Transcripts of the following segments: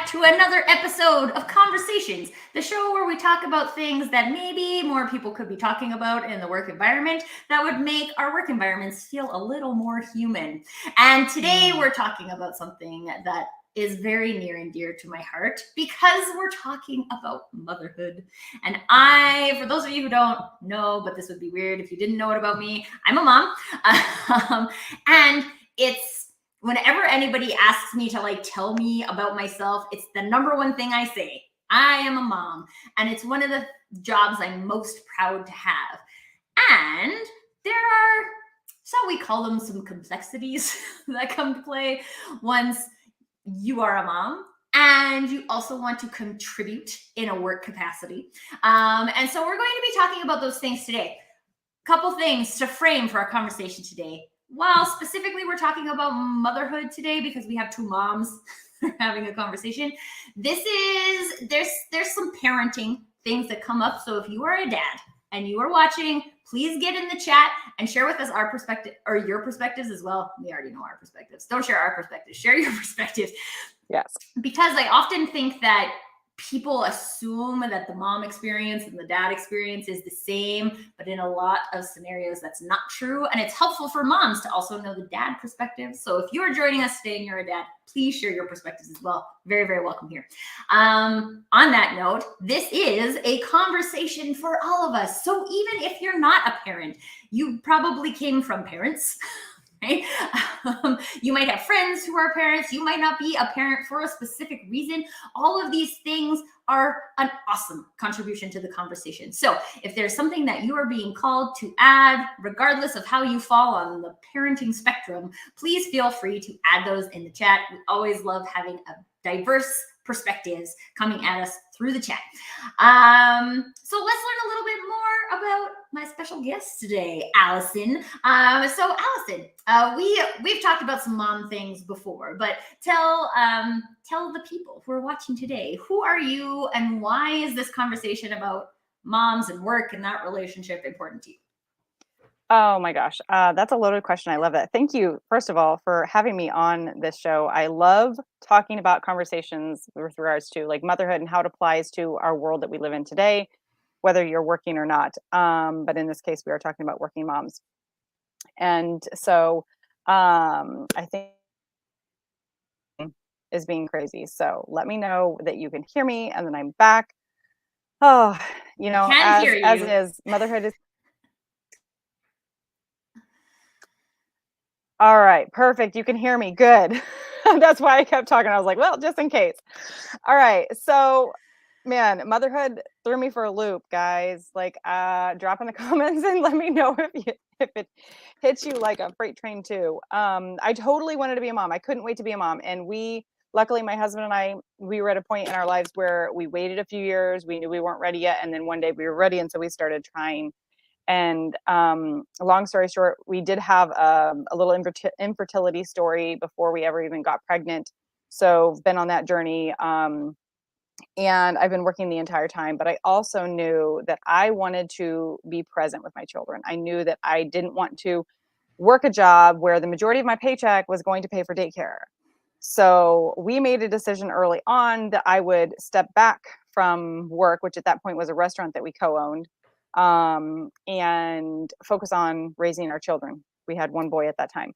back to another episode of Conversations, the show where we talk about things that maybe more people could be talking about in the work environment that would make our work environments feel a little more human. And today we're talking about something that is very near and dear to my heart because we're talking about motherhood. And for those of you who don't know, but this would be weird if you didn't know it about me, I'm a mom. And it's whenever anybody asks me to tell me about myself, it's the number one thing I say. I am a mom. And it's one of the jobs I'm most proud to have. And there are, shall we call them, some complexities that come to play once you are a mom and you also want to contribute in a work capacity. And so we're going to be talking about those things today. Couple things to frame for our conversation today. Well, specifically, we're talking about motherhood today because we have two moms having a conversation. There's some parenting things that come up. So if you are a dad and you are watching, please get in the chat and share with us our perspective or your perspectives as well. We already know our perspectives. Don't share our perspectives. Share your perspectives. Yes. Because I often think that people assume that the mom experience and the dad experience is the same, but in a lot of scenarios, that's not true. And it's helpful for moms to also know the dad perspective. So if you're joining us today and you're a dad, please share your perspectives as well. Very, very welcome here. On that note, this is a conversation for all of us. So even if you're not a parent, you probably came from parents. Right? You might have friends who are parents. You might not be a parent for a specific reason. All of these things are an awesome contribution to the conversation. So if there's something that you are being called to add, regardless of how you fall on the parenting spectrum, please feel free to add those in the chat. We always love having a diverse perspectives coming at us through the chat. So let's learn a little bit more about my special guest today, Alison. So Alison, we've talked about some mom things before, but tell the people who are watching today, who are you and why is this conversation about moms and work and that relationship important to you? Oh my gosh, that's a loaded question. I love that. Thank you, first of all, for having me on this show. I love talking about conversations with regards to motherhood and how it applies to our world that we live in today, whether you're working or not. But in this case, we are talking about working moms. And so I think is being crazy. So let me know that you can hear me and then I'm back. Oh, as is, motherhood is. All right, perfect. You can hear me. Good. That's why I kept talking. I was like, well, just in case. All right. So, man, motherhood threw me for a loop, guys. Drop in the comments and let me know if it hits you like a freight train too. I totally wanted to be a mom. I couldn't wait to be a mom. And luckily, my husband and I, we were at a point in our lives where we waited a few years. We knew we weren't ready yet. And then one day we were ready. And so we started trying. And long story short, we did have a little infertility story before we ever even got pregnant. So been on that journey. And I've been working the entire time, but I also knew that I wanted to be present with my children. I knew that I didn't want to work a job where the majority of my paycheck was going to pay for daycare. So we made a decision early on that I would step back from work, which at that point was a restaurant that we co-owned, and focus on raising our children. We had one boy at that time.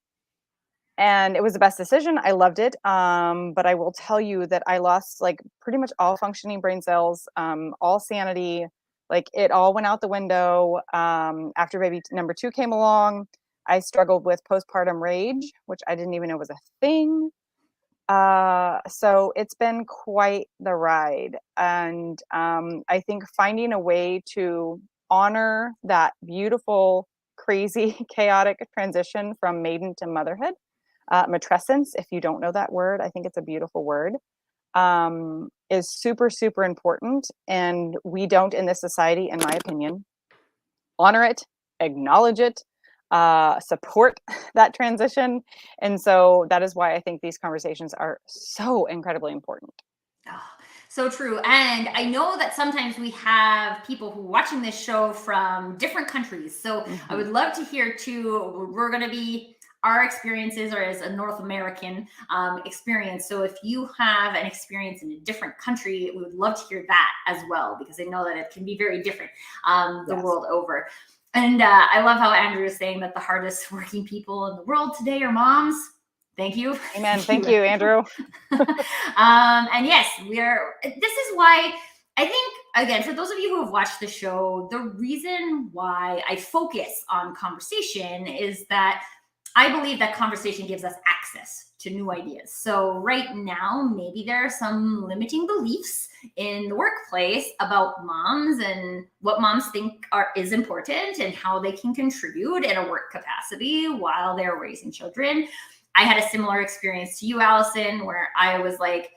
And it was the best decision. I loved it. But I will tell you that I lost pretty much all functioning brain cells, all sanity. It all went out the window. After baby number 2 came along, I struggled with postpartum rage, which I didn't even know was a thing. So it's been quite the ride. And I think finding a way to honor that beautiful, crazy, chaotic transition from maiden to motherhood, matrescence, if you don't know that word, I think it's a beautiful word, is super, super important. And we don't in this society, in my opinion, honor it, acknowledge it, support that transition. And so that is why I think these conversations are so incredibly important. Oh, so true. And I know that sometimes we have people who are watching this show from different countries. So I would love to hear too, we're going to be our experiences are as a North American experience. So if you have an experience in a different country, we would love to hear that as well, because I know that it can be very different the world over. And I love how Andrew is saying that the hardest working people in the world today are moms. Thank you. Amen. Thank you, Andrew. And yes, this is why I think, again, for those of you who have watched the show, the reason why I focus on conversation is that I believe that conversation gives us access to new ideas. So right now, maybe there are some limiting beliefs in the workplace about moms and what moms think is important and how they can contribute in a work capacity while they're raising children. I had a similar experience to you, Allison, where I was like,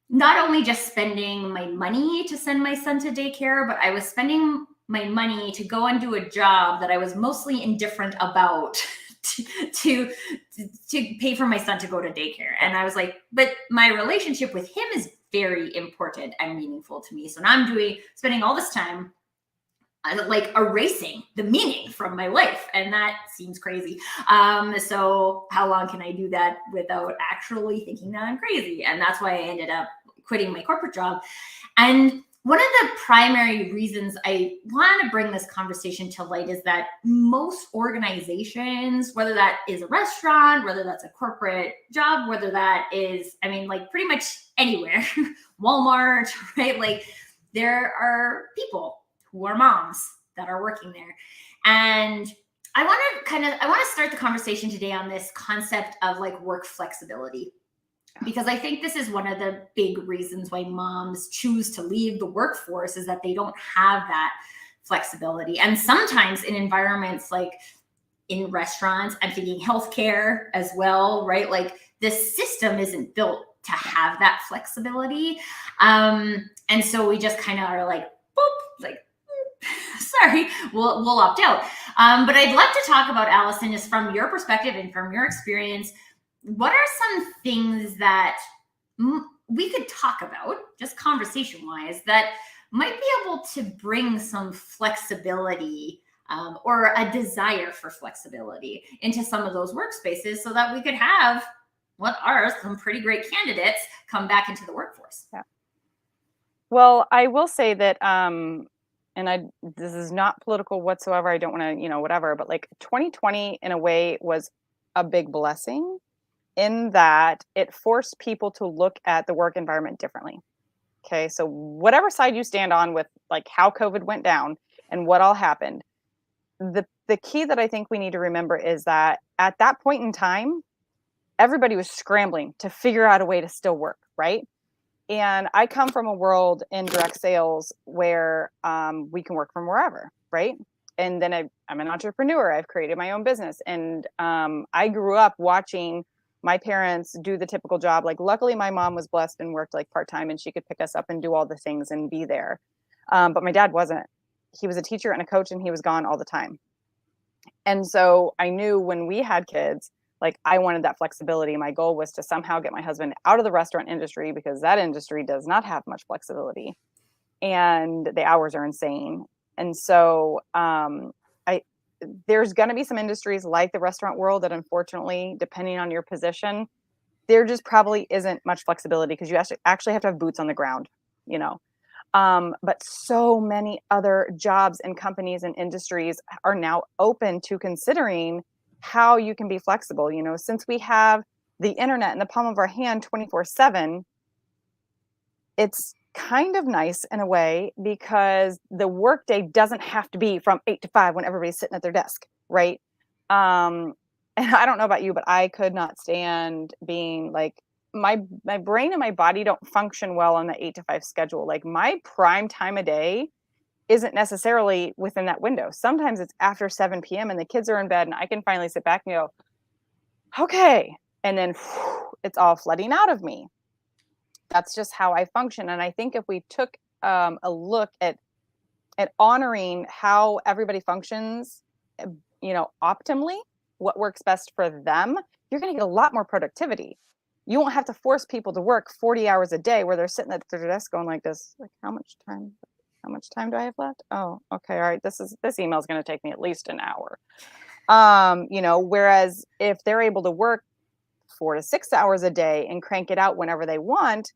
not only just spending my money to send my son to daycare, but I was spending my money to go and do a job that I was mostly indifferent about to pay for my son to go to daycare. And I was like, but my relationship with him is very important and meaningful to me. So now I'm spending all this time like erasing the meaning from my life, and that seems crazy. So how long can I do that without actually thinking that I'm crazy? And that's why I ended up quitting my corporate job. And one of the primary reasons I want to bring this conversation to light is that most organizations, whether that is a restaurant, whether that's a corporate job, whether that is, I mean, like pretty much anywhere, Walmart, right? Like there are people who are moms that are working there. And I want to start the conversation today on this concept of like work flexibility, because I think this is one of the big reasons why moms choose to leave the workforce, is that they don't have that flexibility. And sometimes in environments like in restaurants, I'm thinking healthcare as well, right? Like the system isn't built to have that flexibility. And so we just kind of are like, boop, like, sorry, we'll opt out. But I'd love to talk about, Allison, just from your perspective and from your experience, what are some things that we could talk about, just conversation-wise, that might be able to bring some flexibility or a desire for flexibility into some of those workspaces, so that we could have what are some pretty great candidates come back into the workforce? Yeah. Well, I will say that, this is not political whatsoever. I don't want to, whatever, but like 2020 in a way was a big blessing in that it forced people to look at the work environment differently. Okay. So whatever side you stand on with like how COVID went down and what all happened, the key that I think we need to remember is that at that point in time, everybody was scrambling to figure out a way to still work, right? And I come from a world in direct sales where we can work from wherever, right? And then I'm an entrepreneur. I've created my own business. And I grew up watching my parents do the typical job. Like, luckily, my mom was blessed and worked like part-time, and she could pick us up and do all the things and be there. But my dad wasn't. He was a teacher and a coach, and he was gone all the time. And so I knew when we had kids, like I wanted that flexibility. My goal was to somehow get my husband out of the restaurant industry, because that industry does not have much flexibility and the hours are insane. And so there's going to be some industries like the restaurant world that, unfortunately, depending on your position, there just probably isn't much flexibility, because you actually have to have boots on the ground, but so many other jobs and companies and industries are now open to considering how you can be flexible. Since we have the internet in the palm of our hand 24/7, it's kind of nice in a way, because the workday doesn't have to be from 8 to 5 when everybody's sitting at their desk, right? And I don't know about you, but I could not stand being like, my brain and my body don't function well on the 8 to 5 schedule. Like, my prime time of day isn't necessarily within that window. Sometimes it's after 7 p.m. and the kids are in bed, and I can finally sit back and go, okay. And then it's all flooding out of me. That's just how I function. And I think if we took a look at honoring how everybody functions, optimally, what works best for them, you're going to get a lot more productivity. You won't have to force people to work 40 hours a day where they're sitting at their desk going like this, like, how much time do I have left? Oh, okay. All right. This email is going to take me at least an hour. Whereas if they're able to work 4 to 6 hours a day and crank it out whenever they want,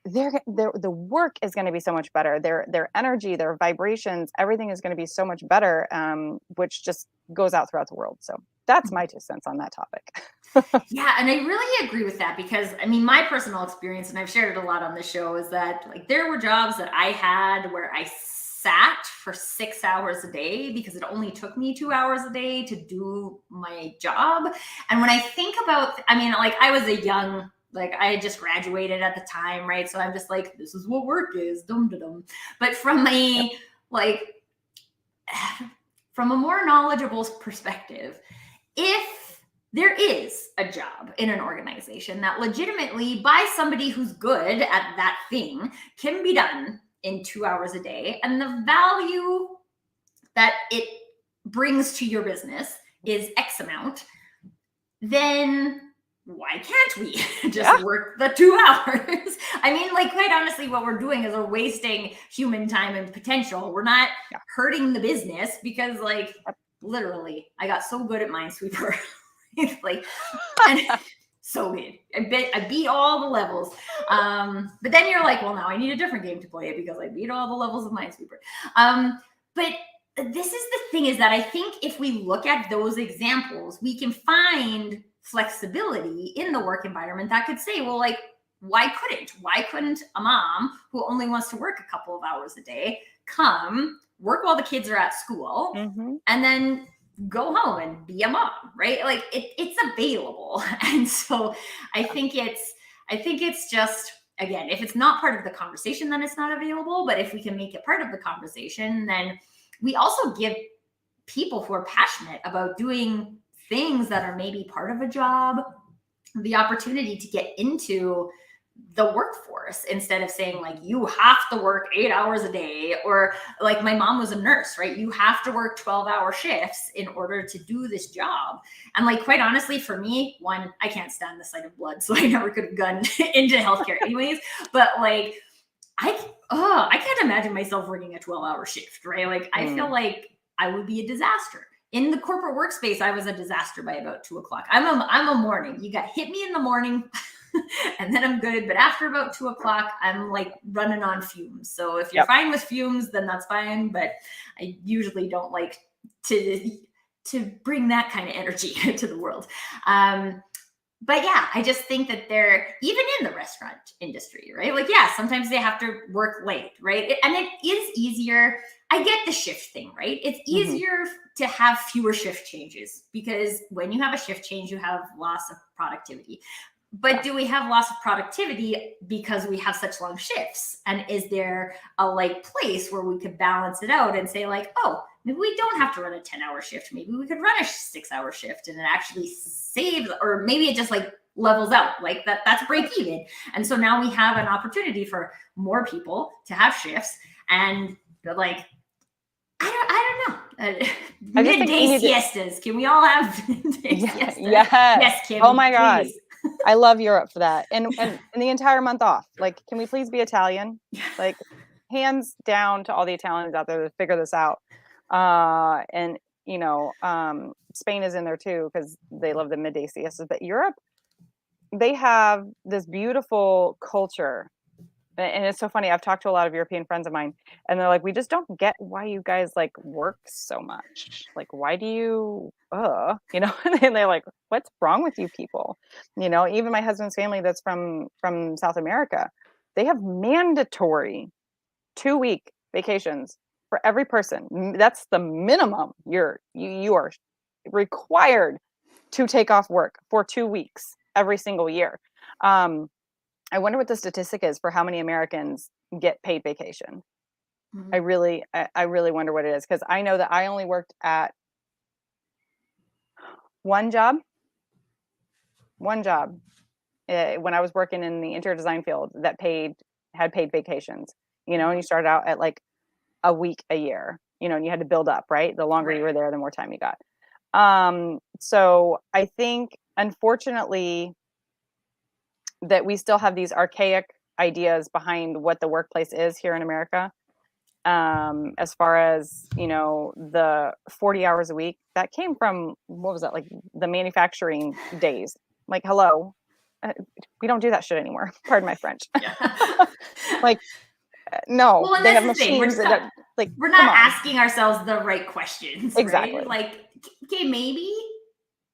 the work is going to be so much better. Their energy, their vibrations, everything is going to be so much better, which just goes out throughout the world. So that's my 2 cents on that topic. Yeah, and I really agree with that because I mean, my personal experience, and I've shared it a lot on the show, is that like there were jobs that I had where I sat for 6 hours a day because it only took me 2 hours a day to do my job. And when I think about, I mean, like I was like I had just graduated at the time, right? So I'm just like, this is what work is, dum dum dum. But like from a more knowledgeable perspective, if there is a job in an organization that legitimately by somebody who's good at that thing can be done in 2 hours a day, and the value that it brings to your business is X amount, then why can't we just work the 2 hours? I mean, like, quite honestly, what we're doing is we're wasting human time and potential. We're not hurting the business because, like, literally, I got so good at Minesweeper. Like, and so good. I beat all the levels. But then you're like, well, now I need a different game to play it because I beat all the levels of Minesweeper. But this is the thing, is that I think if we look at those examples, we can find flexibility in the work environment that could say, well, like, why couldn't a mom who only wants to work a couple of hours a day come work while the kids are at school and then go home and be a mom, right? Like it's available. And so I think it's just, again, if it's not part of the conversation, then it's not available. But if we can make it part of the conversation, then we also give people who are passionate about doing things that are maybe part of a job the opportunity to get into the workforce, instead of saying like, you have to work 8 hours a day, or like my mom was a nurse, right? You have to work 12-hour shifts in order to do this job. And like, quite honestly, for me, one, I can't stand the sight of blood, so I never could have gone into healthcare anyways. But like, I can't imagine myself working a 12-hour shift, right? Like, I feel like I would be a disaster. In the corporate workspace, I was a disaster by about 2 o'clock. I'm a morning. You got hit me in the morning and then I'm good. But after about 2 o'clock, I'm like running on fumes. So if you're fine with fumes, then that's fine. But I usually don't like to bring that kind of energy to the world. But yeah, I just think that they're, even in the restaurant industry, right? Like, yeah, sometimes they have to work late, right? And it is easier. I get the shift thing, right? It's easier to have fewer shift changes because when you have a shift change, you have loss of productivity. But do we have loss of productivity because we have such long shifts? And is there a like place where we could balance it out and say like, oh, maybe we don't have to run a 10-hour shift. Maybe we could run a 6-hour shift and it actually saves, or maybe it just like levels out, like that's break even. And so now we have an opportunity for more people to have shifts, and like, I don't know. Midday siestas. Can we all have midday siestas? Yes, Kim. Oh my God. I love Europe for that. And the entire month off. Like, can we please be Italian? Like, hands down to all the Italians out there to figure this out. And Spain is in there too because they love the midday siestas. But Europe, they have this beautiful culture. And it's so funny. I've talked to a lot of European friends of mine, and they're like, we just don't get why you guys like work so much. Like, why do you, and they're like, what's wrong with you people? Even my husband's family that's from South America, they have mandatory 2-week vacations for every person. That's the minimum. You are required to take off work for 2 weeks every single year. I wonder what the statistic is for how many Americans get paid vacation. I really wonder what it is, because I know that I only worked at one job when I was working in the interior design field that had paid vacations, and you started out at like a week a year, and you had to build up, right? The longer you were there, the more time you got. So I think, unfortunately, that we still have these archaic ideas behind what the workplace is here in America. As far as, the 40 hours a week, that came from, what was that, like the manufacturing days. Like, hello, we don't do that shit anymore. Pardon my French. Yeah. Like, no, Well, and they have that's the thing. machines that, like, We're come not on. asking ourselves the right questions, Exactly. right? Like, okay, maybe.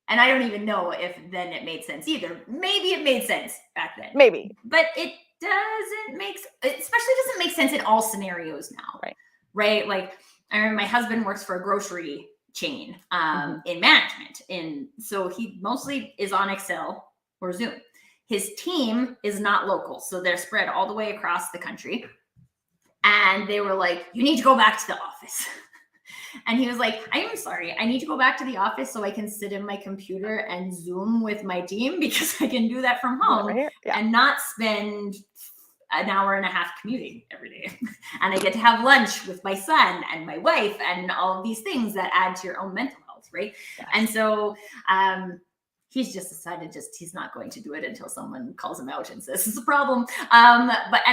And I don't even know if then it made sense either. Maybe it made sense back then. Maybe. But it especially doesn't make sense in all scenarios now. Right. Right? Like, I remember my husband works for a grocery chain in management. And so he mostly is on Excel or Zoom. His team is not local. So they're spread all the way across the country. And they were like, you need to go back to the office. And he was like, I am sorry, I need to go back to the office so I can sit in my computer and Zoom with my team, because I can do that from home and not spend an hour and a half commuting every day. And I get to have lunch with my son and my wife and all of these things that add to your own mental health, right? Yes. And so he's just decided he's not going to do it until someone calls him out and says it's a problem. And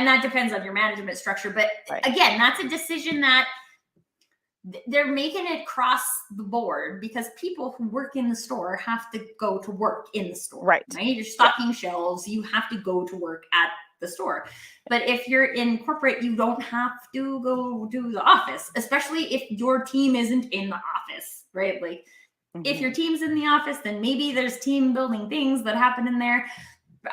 that depends on your management structure. But again, that's a decision that they're making it cross the board, because people who work in the store have to go to work in the store. Right? You're stocking shelves. You have to go to work at the store. But if you're in corporate, you don't have to go to the office, especially if your team isn't in the office, right? Like, if your team's in the office, then maybe there's team building things that happen in there.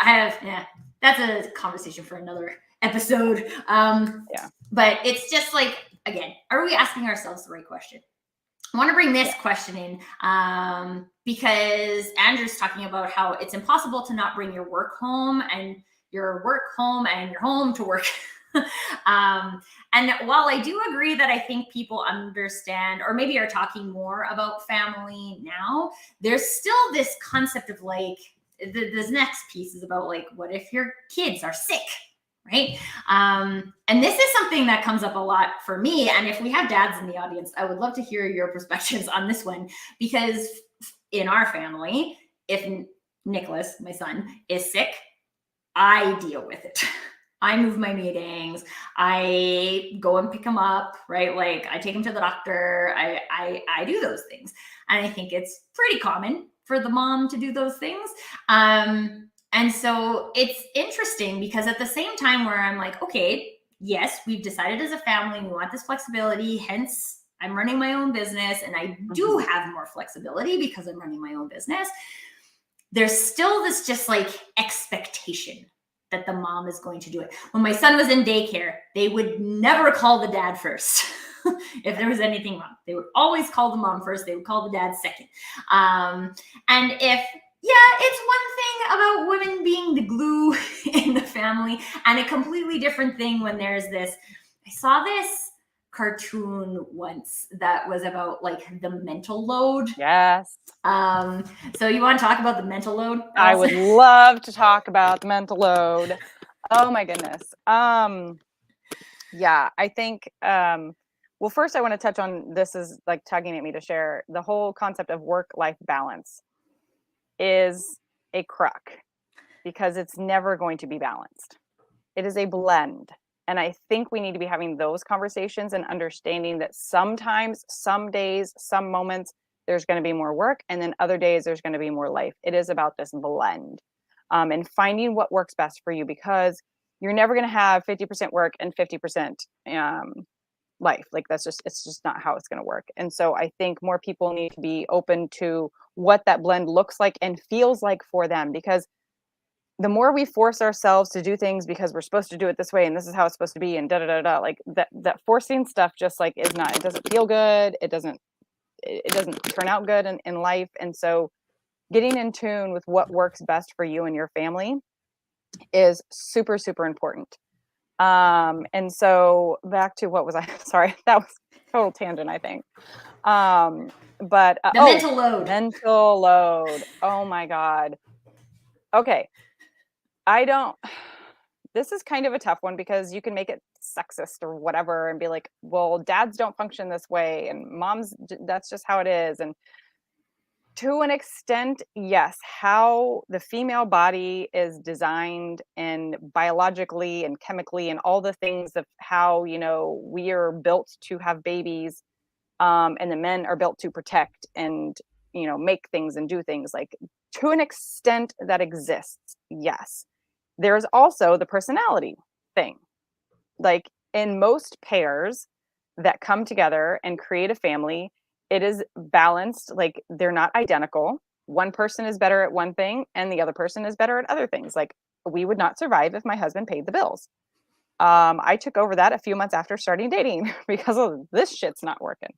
That's a conversation for another episode. But it's just like, again, are we asking ourselves the right question? I want to bring this question in because Andrew's talking about how it's impossible to not bring your work home and your work home and your home to work. And while I do agree that I think people understand, or maybe are talking more about family now, there's still this concept of like, this next piece is about like, what if your kids are sick? Right. And this is something that comes up a lot for me. And if we have dads in the audience, I would love to hear your perspectives on this one, because in our family, if Nicholas, my son, is sick, I deal with it. I move my meetings. I go and pick him up, right? Like, I take him to the doctor. I do those things. And I think it's pretty common for the mom to do those things. And so it's interesting, because at the same time where I'm like, okay, yes, we've decided as a family, we want this flexibility. Hence, I'm running my own business, and I do have more flexibility because I'm running my own business. There's still this just like expectation that the mom is going to do it. When my son was in daycare, they would never call the dad first. If there was anything wrong, they would always call the mom first. They would call the dad second. And it's one thing about women being the glue in the family, and a completely different thing when there's this. I saw this cartoon once that was about like the mental load. Yes. So you want to talk about the mental load? I would love to talk about the mental load. Oh my goodness. Yeah, I think, well, first I want to touch on, this is like tugging at me to share, the whole concept of work-life balance is a crock, because it's never going to be balanced. It is a blend. And I think we need to be having those conversations and understanding that sometimes, some days, some moments, there's going to be more work, and then other days there's going to be more life. It is about this blend, and finding what works best for you, because you're never going to have 50% work and 50% life. Like, it's just not how it's going to work. And so I think more people need to be open to what that blend looks like and feels like for them, because the more we force ourselves to do things because we're supposed to do it this way and this is how it's supposed to be, and like that forcing stuff just like it doesn't feel good. It doesn't turn out good in life. And so getting in tune with what works best for you and your family is super, super important. And so back to, what was I, sorry, that was a total tangent, I think. But mental load. Mental load. Oh my God. Okay. This is kind of a tough one, because you can make it sexist or whatever and be like, well, dads don't function this way and moms, that's just how it is. And To an extent, yes. How the female body is designed and biologically and chemically and all the things of how, we are built to have babies, and the men are built to protect and, make things and do things. Like, to an extent that exists, yes. There's also the personality thing. Like, in most pairs that come together and create a family, it is balanced. Like, they're not identical. One person is better at one thing and the other person is better at other things. Like, we would not survive if my husband paid the bills. I took over that a few months after starting dating because of this shit's not working.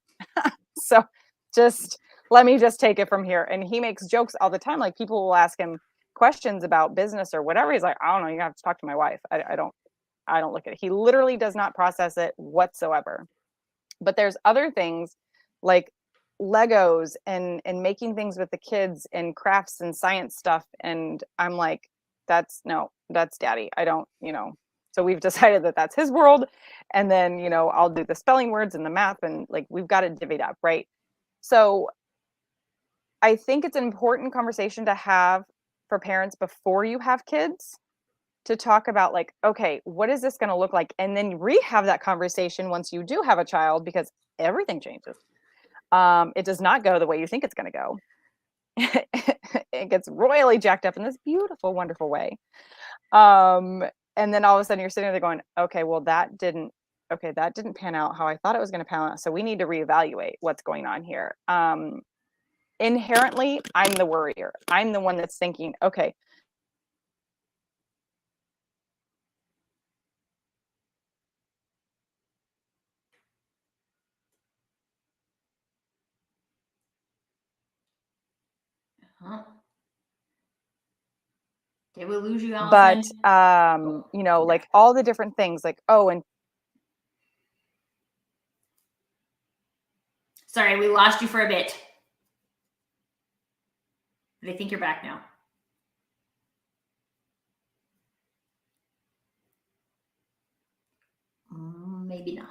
So just let me just take it from here. And he makes jokes all the time. Like, people will ask him questions about business or whatever. He's like, I don't know, you have to talk to my wife. I don't look at it. He literally does not process it whatsoever. But there's other things like Legos and making things with the kids and crafts and science stuff. And I'm like, that's daddy. I don't, So we've decided that that's his world. And then, I'll do the spelling words and the math, and like, we've got it divvied up, right? So I think it's an important conversation to have for parents before you have kids, to talk about, like, okay, what is this going to look like? And then have that conversation once you do have a child, because everything changes. It does not go the way you think it's going to go. It gets royally jacked up in this beautiful, wonderful way. And then all of a sudden you're sitting there going, okay, well, that didn't pan out how I thought it was going to pan out. So we need to reevaluate what's going on here. Inherently, I'm the worrier. I'm the one that's thinking, okay, Huh? Did we lose you, Allison? but like all the different things, like, and Sorry, we lost you for a bit. But I think you're back now. Maybe not.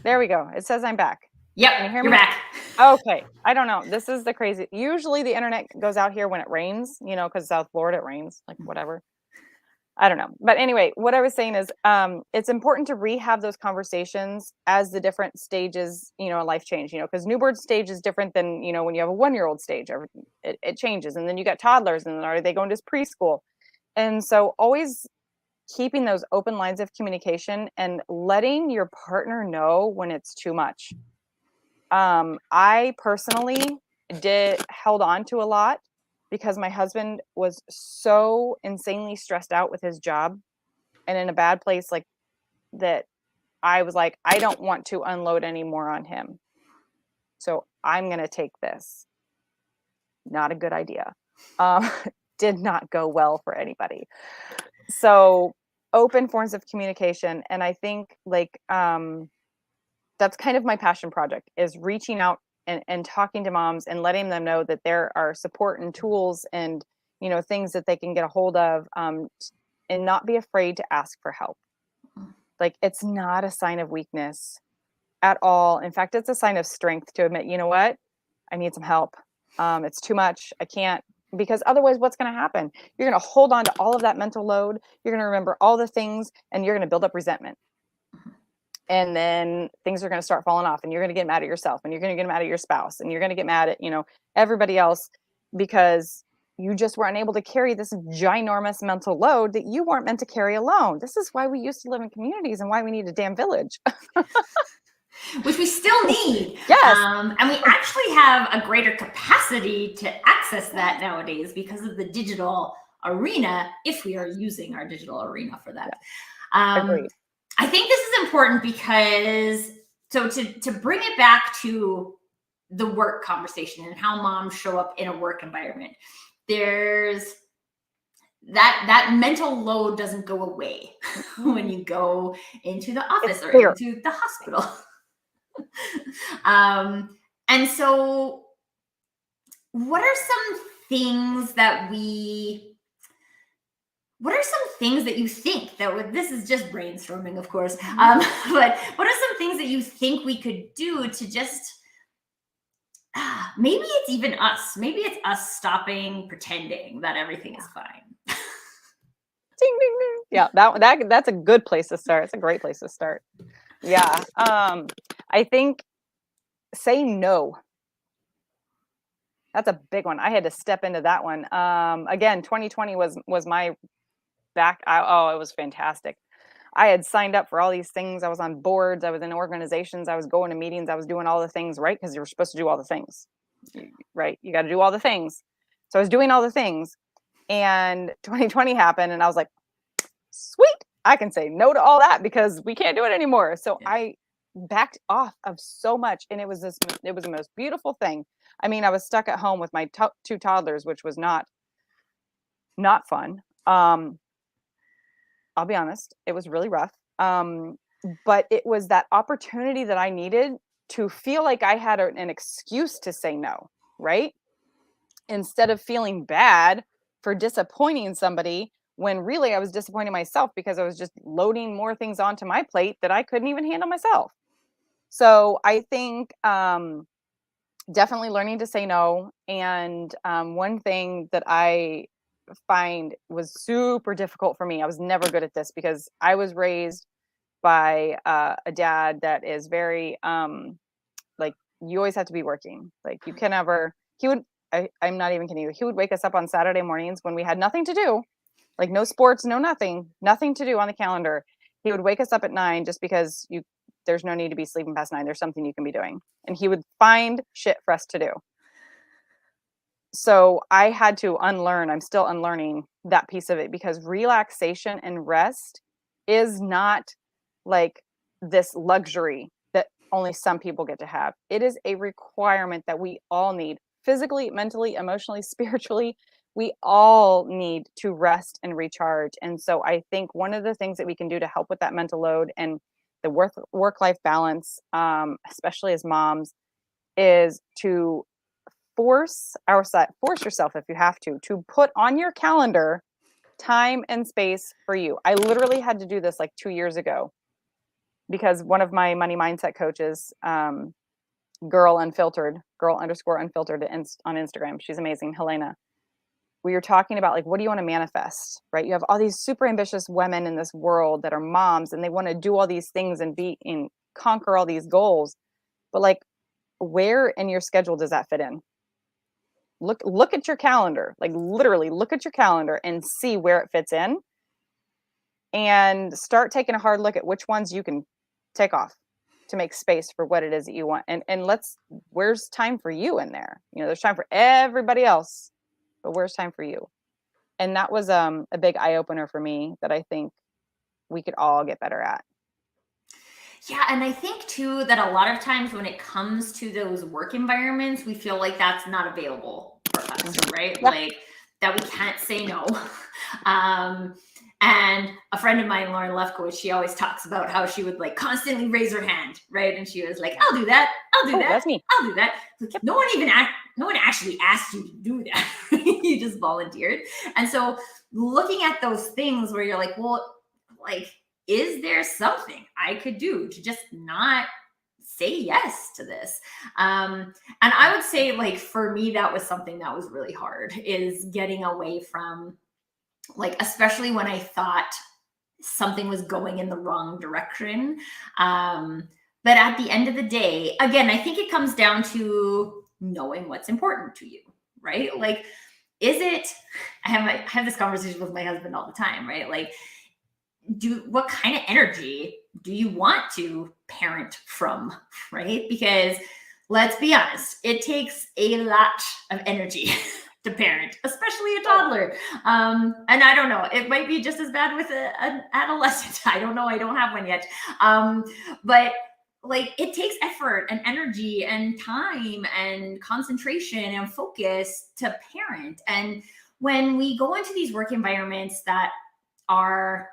There we go. It says I'm back. Yep, Can you hear you're me? back. Okay. I don't know. This is the crazy. Usually the internet goes out here when it rains, because South Florida, it rains, like whatever. I don't know. But anyway, what I was saying is, it's important to rehab those conversations as the different stages, in life change, because newborn stage is different than, when you have a 1-year-old stage. It changes. And then you got toddlers, and then are they going to preschool? And so always keeping those open lines of communication and letting your partner know when it's too much. I personally held on to a lot because my husband was so insanely stressed out with his job and in a bad place, like that. I was like, I don't want to unload any more on him. So I'm going to take this. Not a good idea. Did not go well for anybody. So open forms of communication. And I think like, that's kind of my passion project, is reaching out and talking to moms and letting them know that there are support and tools and, things that they can get a hold of, and not be afraid to ask for help. Like, it's not a sign of weakness at all. In fact, it's a sign of strength to admit, you know what, I need some help. It's too much. I can't, because otherwise what's going to happen? You're going to hold on to all of that mental load. You're going to remember all the things, and you're going to build up resentment. And then things are going to start falling off, and you're going to get mad at yourself, and you're going to get mad at your spouse, and you're going to get mad at, everybody else, because you just weren't able to carry this ginormous mental load that you weren't meant to carry alone. This is why we used to live in communities and why we need a damn village. Which we still need. Yes. And we actually have a greater capacity to access that nowadays because of the digital arena, if we are using our digital arena for that. Agreed. I think this is important because, so to bring it back to the work conversation and how moms show up in a work environment, there's that mental load doesn't go away when you go into the office or into the hospital. And so what are some things that what are some things that you think that would, this is just brainstorming, of course, but what are some things that you think we could do to just, maybe it's even us, maybe it's us stopping pretending that everything is fine. Ding, ding, ding. Yeah, that's a good place to start. It's a great place to start. Yeah. I think say no. That's a big one. I had to step into that one. Again, 2020 was my back. It was fantastic. I had signed up for all these things. I was on boards. I was in organizations. I was going to meetings. I was doing all the things, right? Because you're supposed to do all the things, right? You got to do all the things. So I was doing all the things, and 2020 happened, and I was like, sweet, I can say no to all that because we can't do it anymore. So I backed off of so much, and it was the most beautiful thing. I mean, I was stuck at home with my two toddlers, which was not fun. I'll be honest, it was really rough. But it was that opportunity that I needed to feel like I had an excuse to say no, right? Instead of feeling bad for disappointing somebody, when really I was disappointing myself because I was just loading more things onto my plate that I couldn't even handle myself. So I think definitely learning to say no. And one thing that I find was super difficult for me, I was never good at this because I was raised by a dad that is very like, you always have to be working. Like, you can never, I'm not even kidding you, he would wake us up on Saturday mornings when we had nothing to do, like no sports, no nothing to do on the calendar. He would wake us up at 9 just because there's no need to be sleeping past 9. There's something you can be doing. And he would find shit for us to do. So I had to unlearn, I'm still unlearning that piece of it, because relaxation and rest is not like this luxury that only some people get to have. It is a requirement that we all need, physically, mentally, emotionally, spiritually. We all need to rest and recharge. And so I think one of the things that we can do to help with that mental load and the work-life balance, especially as moms, is to force yourself, if you have to put on your calendar time and space for you. I literally had to do this like 2 years ago because one of my money mindset coaches, girl _unfiltered on Instagram, she's amazing, Helena. We were talking about, like, what do you want to manifest, right? You have all these super ambitious women in this world that are moms, and they want to do all these things and conquer all these goals. But like, where in your schedule does that fit in? Look at your calendar, like literally look at your calendar and see where it fits in, and start taking a hard look at which ones you can take off to make space for what it is that you want. And where's time for you in there? There's time for everybody else, but where's time for you? And that was a big eye opener for me that I think we could all get better at. Yeah, and I think too that a lot of times when it comes to those work environments, we feel like that's not available for us, right? Yeah. Like that we can't say no. And a friend of mine, Lauren Lefkowitz, she always talks about how she would like constantly raise her hand, right? And she was like, I'll do that. I'll do that. That's me. I'll do that. Like, no one actually asked you to do that. You just volunteered. And so looking at those things where you're like, well, like, is there something I could do to just not say yes to this? And I would say, like, for me, that was something that was really hard, is getting away from, like, especially when I thought something was going in the wrong direction. But at the end of the day, again, I think it comes down to knowing what's important to you, right? Like, is it, I have this conversation with my husband all the time, right? Like, what kind of energy do you want to parent from, right? Because let's be honest, it takes a lot of energy to parent, especially a toddler. And I don't know, it might be just as bad with an adolescent. I don't know, I don't have one yet. But like, it takes effort and energy and time and concentration and focus to parent. And when we go into these work environments that are,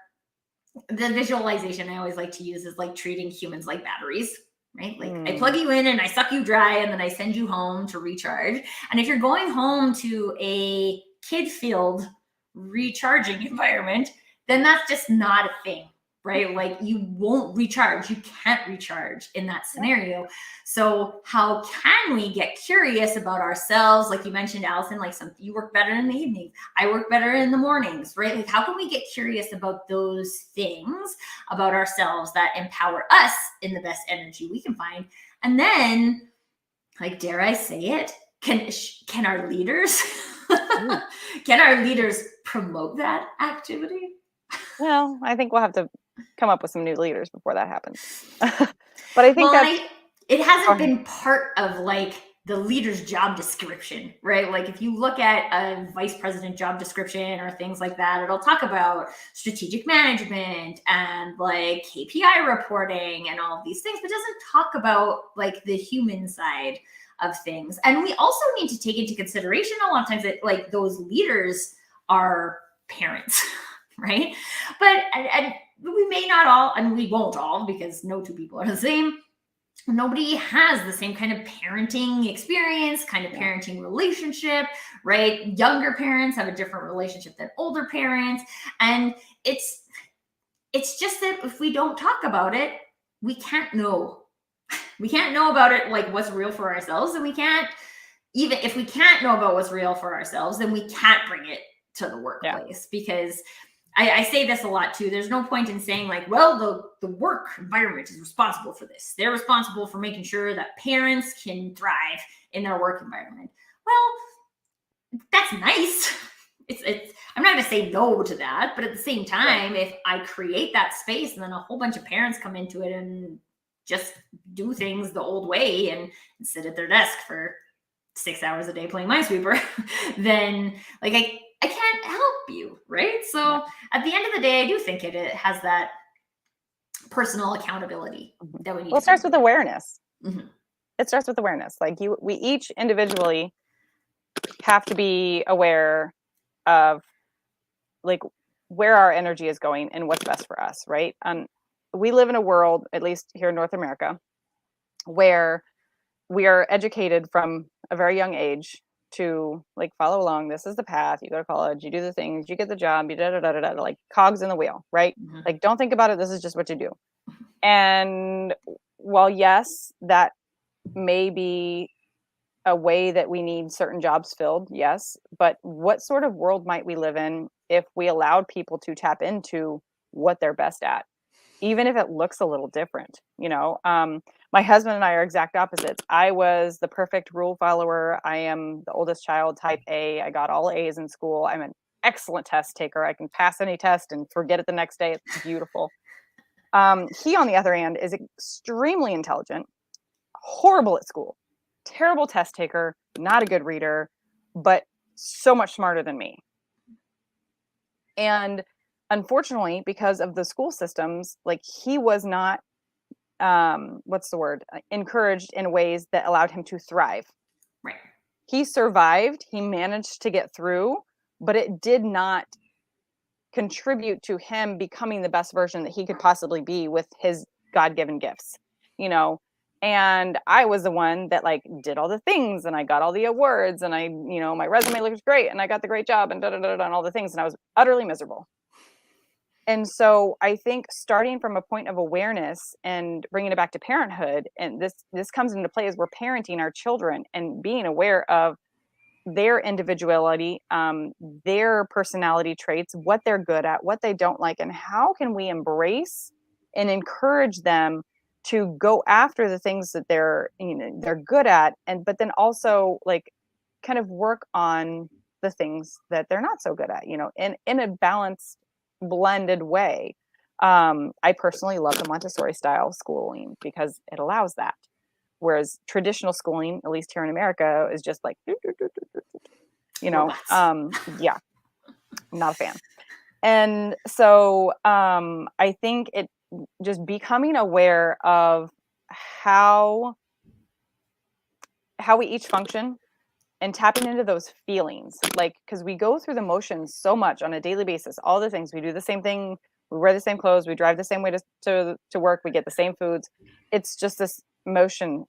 the visualization I always like to use is like treating humans like batteries, right? Like I plug you in and I suck you dry and then I send you home to recharge. And if you're going home to a kid-filled recharging environment, then that's just not a thing, right? Like you won't recharge. You can't recharge in that scenario. So how can we get curious about ourselves? Like you mentioned, Alison, like you work better in the evening. I work better in the mornings, right? Like how can we get curious about those things about ourselves that empower us in the best energy we can find? And then, like, dare I say it, can our leaders can our leaders promote that activity? Well, I think we'll have to come up with some new leaders before that happens. But I think it hasn't been part of like the leader's job description, right? Like if you look at a vice president job description or things like that, it'll talk about strategic management and like KPI reporting and all of these things, but doesn't talk about like the human side of things. And we also need to take into consideration a lot of times that like those leaders are parents, right? But and we may not all, and we won't all, because no two people are the same. Nobody has the same kind of parenting experience, kind of parenting relationship, right? Younger parents have a different relationship than older parents. And it's just that if we don't talk about it, we can't know. We can't know about it, like what's real for ourselves. And we can't, even if we can't know about what's real for ourselves, then we can't bring it to the workplace because I say this a lot too. There's no point in saying like, well, the work environment is responsible for this. They're responsible for making sure that parents can thrive in their work environment. Well, that's nice. It's I'm not going to say no to that, but at the same time, if I create that space and then a whole bunch of parents come into it and just do things the old way and sit at their desk for 6 hours a day playing Minesweeper, then like I can't help you, right? So at the end of the day, I do think it has that personal accountability that we need. Well, it starts with awareness. It starts with awareness. Like we each individually have to be aware of like where our energy is going and what's best for us, right? We live in a world, at least here in North America, where we are educated from a very young age to like follow along. This is the path. You go to college, you do the things, you get the job, you like cogs in the wheel, right? Like don't think about it. This is just what you do. And while yes, that may be a way that we need certain jobs filled, yes, but what sort of world might we live in if we allowed people to tap into what they're best at, even if it looks a little different, you know? My husband and I are exact opposites. I was the perfect rule follower. I am the oldest child, type A. I got all A's in school. I'm an excellent test taker. I can pass any test and forget it the next day. It's beautiful. He, on the other hand, is extremely intelligent, horrible at school, terrible test taker, not a good reader, but so much smarter than me. And unfortunately, because of the school systems, like he was not encouraged in ways that allowed him to thrive. Right. He survived, he managed to get through, but it did not contribute to him becoming the best version that he could possibly be with his God-given gifts, you know? And I was the one that like did all the things and I got all the awards and my resume looks great and I got the great job and and all the things. And I was utterly miserable. And so I think starting from a point of awareness and bringing it back to parenthood, and this comes into play as we're parenting our children and being aware of their individuality, their personality traits, what they're good at, what they don't like, and how can we embrace and encourage them to go after the things that they're good at, but then also like kind of work on the things that they're not so good at, in a balanced, blended way. I personally love the Montessori style schooling because it allows that. Whereas traditional schooling, at least here in America, is just like, yeah, not a fan. And so I think it just becoming aware of how we each function and tapping into those feelings, like, because we go through the motions so much on a daily basis, all the things, we do the same thing, we wear the same clothes, we drive the same way to work, we get the same foods. It's just this motion,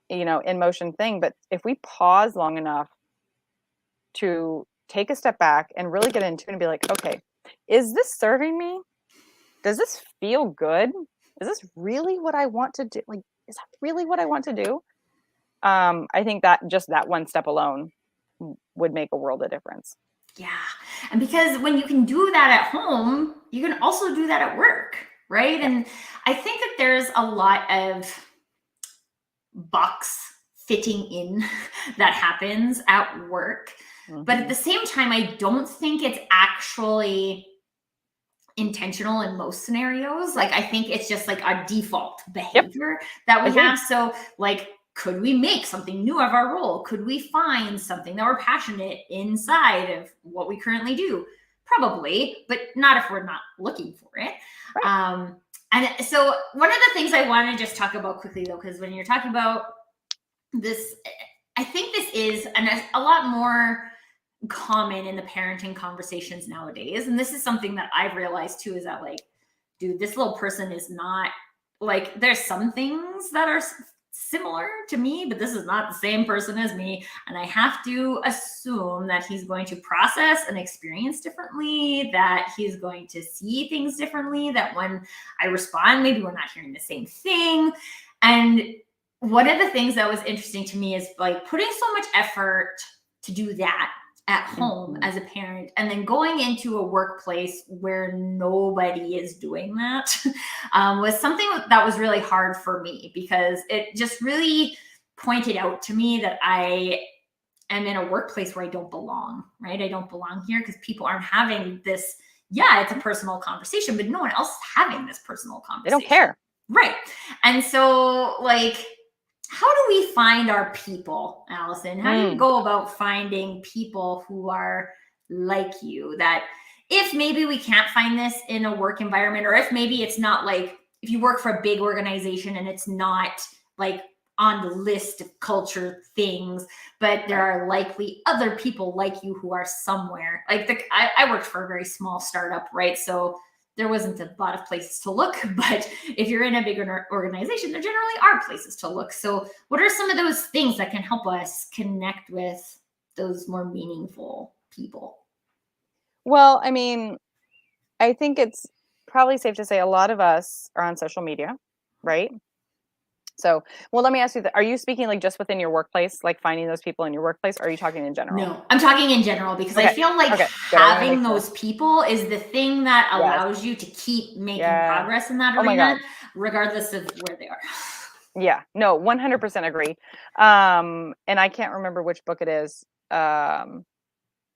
in motion thing. But if we pause long enough to take a step back and really get into it and be like, okay, is this serving me? Does this feel good? Is this really what I want to do? Like, is that really what I want to do? I think that just that one step alone would make a world of difference. Yeah. And because when you can do that at home, you can also do that at work, right? Yeah. And I think that there's a lot of box fitting in that happens at work. But at the same time, I don't think it's actually intentional in most scenarios. Like, I think it's just like a default behavior that we have. So, like, could we make something new of our role? Could we find something that we're passionate inside of what we currently do? Probably, but not if we're not looking for it. Right. And so one of the things I want to just talk about quickly, though, because when you're talking about this, I think this is a lot more common in the parenting conversations nowadays. And this is something that I've realized too, is that, like, dude, this little person is not, like, there's some things that are similar to me, but this is not the same person as me. And I have to assume that he's going to process and experience differently, that he's going to see things differently, that when I respond, maybe we're not hearing the same thing. And one of the things that was interesting to me is, like, putting so much effort to do that at home as a parent, and then going into a workplace where nobody is doing that was something that was really hard for me, because it just really pointed out to me that I am in a workplace where I don't belong, right? I don't belong here because people aren't having this. Yeah, it's a personal conversation, but no one else is having this personal conversation. They don't care. Right. And so, like, how do we find our people, Alison? How do you go about finding people who are like you? That if maybe we can't find this in a work environment, or if maybe it's not, like, if you work for a big organization and it's not, like, on the list of culture things, but there are likely other people like you who are somewhere. Like, I worked for a very small startup, right? So there wasn't a lot of places to look, but if you're in a bigger organization, there generally are places to look. So what are some of those things that can help us connect with those more meaningful people? Well, I mean, I think it's probably safe to say a lot of us are on social media, right? So, well, let me ask you that. Are you speaking, like, just within your workplace, like finding those people in your workplace, or are you talking in general? No, I'm talking in general, because I feel like having those people is the thing that allows you to keep making progress in that arena, regardless of where they are. Yeah, no, 100% agree. And I can't remember which book it is. Oh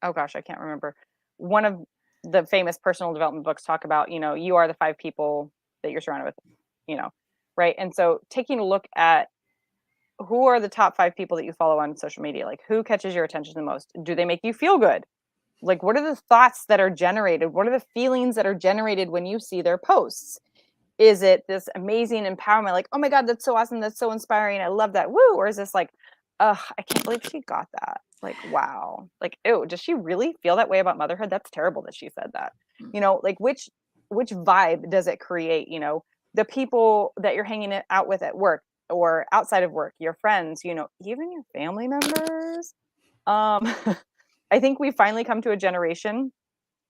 gosh, I can't remember. One of the famous personal development books talk about, you are the 5 people that you're surrounded with, right? And so taking a look at who are the top 5 people that you follow on social media, like, who catches your attention the most? Do they make you feel good? Like, what are the thoughts that are generated? What are the feelings that are generated when you see their posts? Is it this amazing empowerment, like, oh my God, that's so awesome, that's so inspiring, I love that, woo? Or is this like, ugh, I can't believe she got that. Like, wow. Like, ew, does she really feel that way about motherhood? That's terrible that she said that. Like, which vibe does it create? The people that you're hanging out with at work or outside of work, your friends, even your family members. I think we finally come to a generation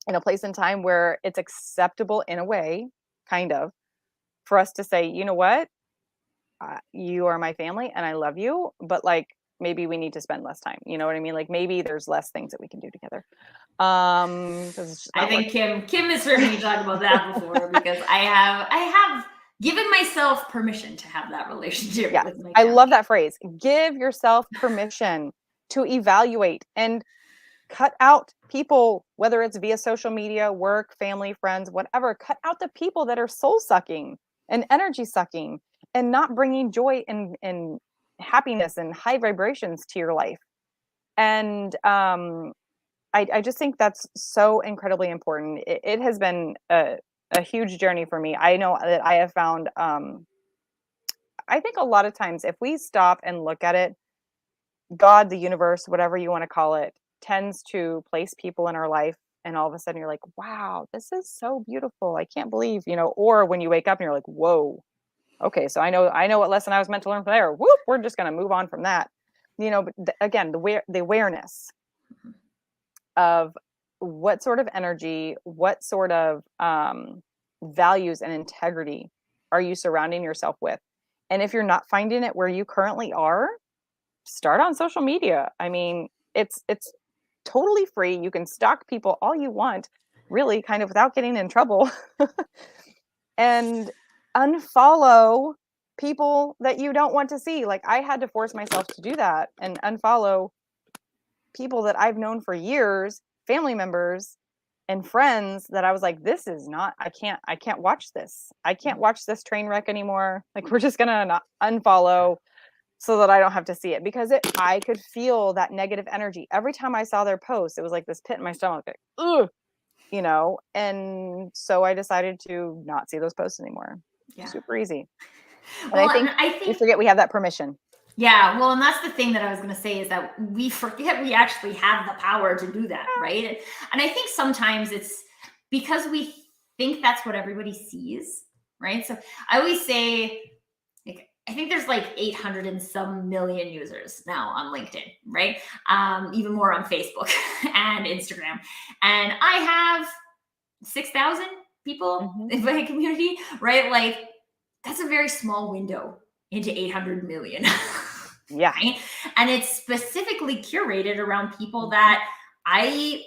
in a place in time where it's acceptable, in a way, kind of, for us to say, you know what, you are my family and I love you, but, like, maybe we need to spend less time. You know what I mean? Like, maybe there's less things that we can do together. I think Kim has heard me talk about that before, because I have given myself permission to have that relationship with my family. I love that phrase. Give yourself permission to evaluate and cut out people, whether it's via social media, work, family, friends, whatever. Cut out the people that are soul sucking and energy sucking and not bringing joy and happiness and high vibrations to your life. And I just think that's so incredibly important. It has been a huge journey for me. I know that I have found, I think a lot of times if we stop and look at it, God, the universe, whatever you want to call it, tends to place people in our life, and all of a sudden you're like, wow, this is so beautiful, I can't believe, or when you wake up and you're like, whoa, okay, so I know what lesson I was meant to learn from there. Whoop, we're just going to move on from that. But again, the awareness of what sort of energy, what sort of values and integrity are you surrounding yourself with? And if you're not finding it where you currently are, start on social media. I mean, it's totally free. You can stalk people all you want, really, kind of without getting in trouble. And unfollow people that you don't want to see. Like, I had to force myself to do that and unfollow people that I've known for years, family members and friends, that I was like, this is not, I can't watch this. I can't watch this train wreck anymore. Like, we're just gonna unfollow so that I don't have to see it, because I could feel that negative energy every time I saw their post. It was like this pit in my stomach, like, ugh, and so I decided to not see those posts anymore. Yeah. Super easy. And Well, I think we forget we have that permission. Yeah, well, and that's the thing that I was going to say, is that we forget we actually have the power to do that, right? And I think sometimes it's because we think that's what everybody sees, right? So I always say, like, I think there's like 800 and some million users now on LinkedIn, right? Even more on Facebook and Instagram. And I have 6,000 people in my community, right? Like, that's a very small window into 800 million. Yeah. Right? And it's specifically curated around people that I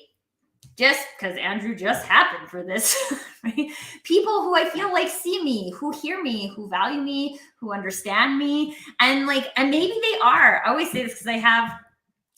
just, because Andrew just happened for this, right? People who I feel like see me, who hear me, who value me, who understand me. And maybe they are. I always say this because I have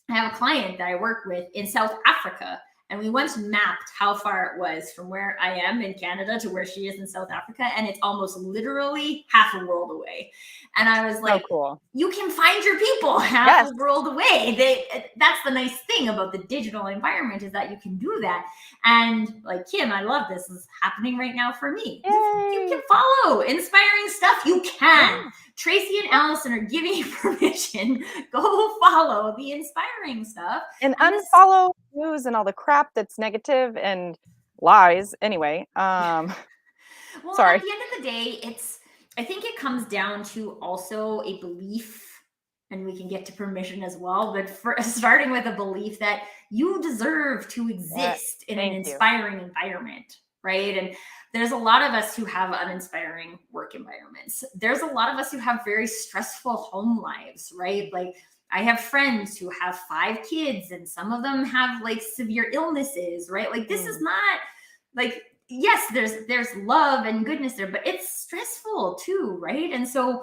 a client that I work with in South Africa. And we once mapped how far it was from where I am in Canada to where she is in South Africa. And it's almost literally half a world away. And I was like, oh, cool. You can find your people half a world away. That's the nice thing about the digital environment, is that you can do that. And like, Kim, I love this. This is happening right now for me. You can follow inspiring stuff. You can. Tracy and Alison are giving you permission. Go follow the inspiring stuff. And unfollow news and all the crap that's negative and lies. Anyway, Well, sorry. At the end of the day, I think it comes down to also a belief, and we can get to permission as well, but starting with a belief that you deserve to exist in an inspiring environment, right? And there's a lot of us who have uninspiring work environments. There's a lot of us who have very stressful home lives, right? Like, I have friends who have 5 kids, and some of them have like severe illnesses, right? Like, this is not like, yes, there's love and goodness there, but it's stressful too, right? And so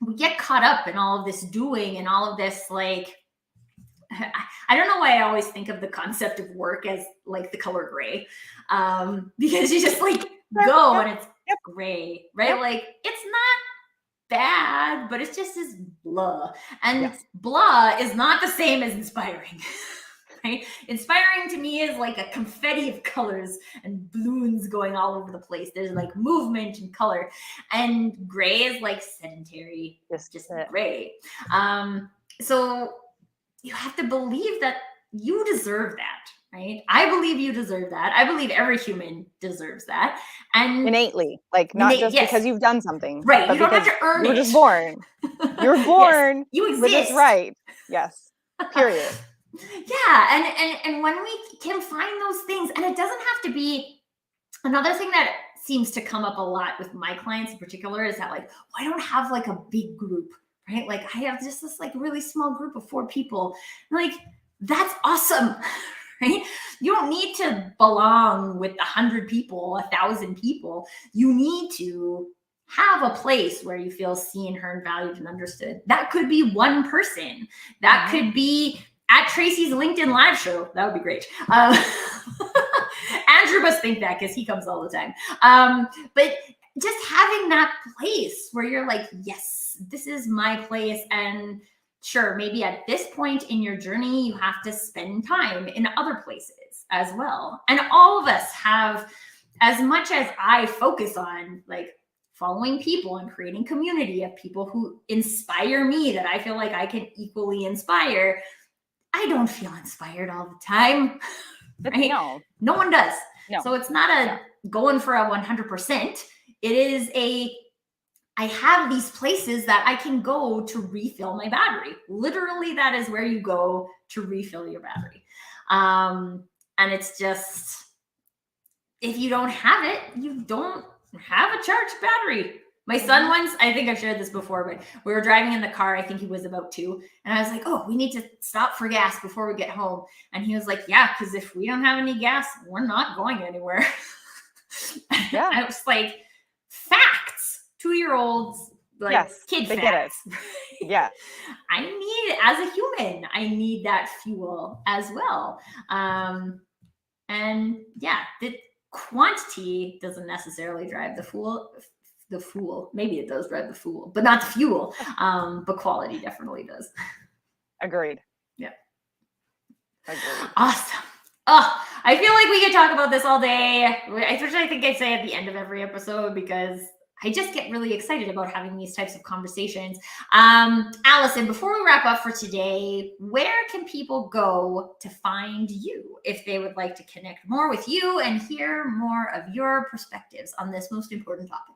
we get caught up in all of this doing and all of this, like, I don't know why I always think of the concept of work as like the color gray, because you just like go and it's gray, right? Like, it's not bad, but it's just this blah. And blah is not the same as inspiring. Right? Inspiring to me is like a confetti of colors and balloons going all over the place. There's like movement and color, and gray is like sedentary. It's just gray. So you have to believe that you deserve that, right? I believe you deserve that. I believe every human deserves that. And innately, like, not just because you've done something. Right. You don't have to earn it. You're just born. You're born. You exist. With this right. Yes. Period. Yeah. And when we can find those things, and it doesn't have to be, another thing that seems to come up a lot with my clients in particular is that, like, I don't have like a big group, right? Like, I have just this like really small group of 4 people. Like, that's awesome, right? You don't need to belong with 100 people, 1,000 people. You need to have a place where you feel seen, heard, valued, and understood. That could be one person. That could be at Tracy's LinkedIn live show. That would be great. Andrew must think that because he comes all the time. But just having that place where you're like, yes, this is my place. And sure, maybe at this point in your journey, you have to spend time in other places as well. And all of us have, as much as I focus on like following people and creating community of people who inspire me, that I feel like I can equally inspire, I don't feel inspired all the time. Right? No one does. No. So it's not a going for a 100%. It is I have these places that I can go to refill my battery. Literally, that is where you go to refill your battery. And it's just, if you don't have it, you don't have a charged battery. My son once, I think I've shared this before, but we were driving in the car. I think he was about 2. And I was like, oh, we need to stop for gas before we get home. And he was like, yeah, because if we don't have any gas, we're not going anywhere. Yeah. I was like, facts. 2-year-olds, like, yes, kid they facts. get it. Yeah. I need, as a human, I need that fuel as well. And yeah, the quantity doesn't necessarily drive the fuel. Maybe it does drive the fuel, but not the fuel. But quality definitely does. Agreed. Yeah. Agreed. Awesome. Oh, I feel like we could talk about this all day, which I think I say at the end of every episode, because I just get really excited about having these types of conversations. Alison, before we wrap up for today, where can people go to find you if they would like to connect more with you and hear more of your perspectives on this most important topic?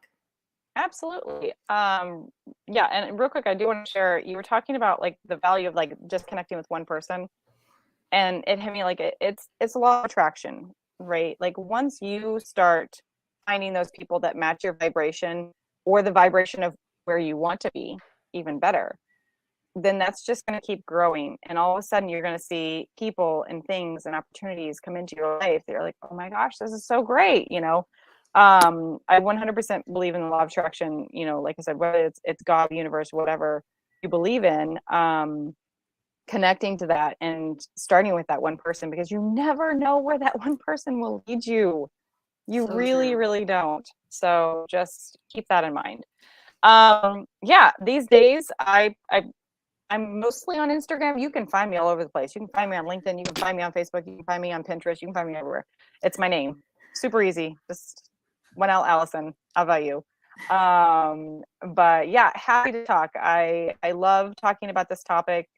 Absolutely. Yeah, and real quick, I do want to share, you were talking about like the value of like just connecting with one person, and it hit me like it's a law of attraction, right? Like once you start finding those people that match your vibration or the vibration of where you want to be, even better, then that's just going to keep growing. And all of a sudden you're going to see people and things and opportunities come into your life. You're like, oh my gosh, this is so great. I 100% believe in the law of attraction, like I said, whether it's God, the universe, whatever you believe in, connecting to that and starting with that one person, because you never know where that one person will lead you. You So really, true. really don't. So just keep that in mind. Yeah, these days I'm mostly on Instagram. You can find me all over the place. You can find me on LinkedIn. You can find me on Facebook. You can find me on Pinterest. You can find me everywhere. It's my name. Super easy. Just 1L Alison Avayu. But yeah, happy to talk. I love talking about this topic.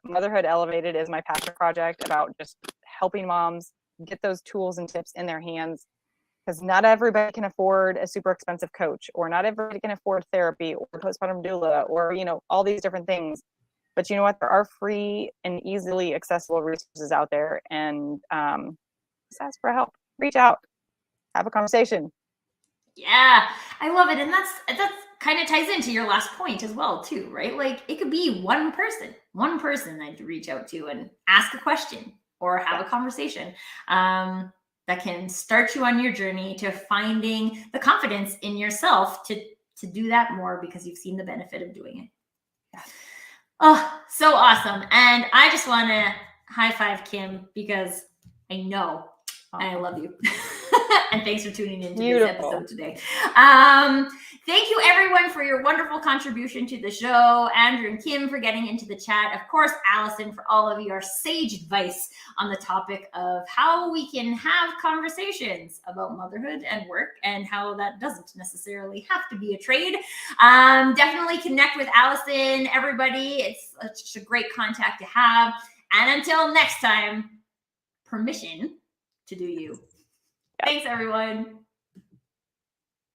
Motherhood Elevated is my passion project about just helping moms get those tools and tips in their hands, because not everybody can afford a super expensive coach, or not everybody can afford therapy or postpartum doula, or all these different things. But you know what? There are free and easily accessible resources out there, and just ask for help. Reach out, have a conversation. Yeah, I love it. And that's kind of ties into your last point as well, too, right? Like it could be one person that you reach out to and ask a question or have a conversation that can start you on your journey to finding the confidence in yourself to do that more, because you've seen the benefit of doing it. Yeah. Oh, so awesome. And I just want to high five Kim, because I know and I love you. And thanks for tuning into this episode today. Thank you, everyone, for your wonderful contribution to the show. Andrew and Kim for getting into the chat. Of course, Alison, for all of your sage advice on the topic of how we can have conversations about motherhood and work, and how that doesn't necessarily have to be a trade. Definitely connect with Alison, everybody. It's such a great contact to have. And until next time, permission to do you. Thanks, everyone.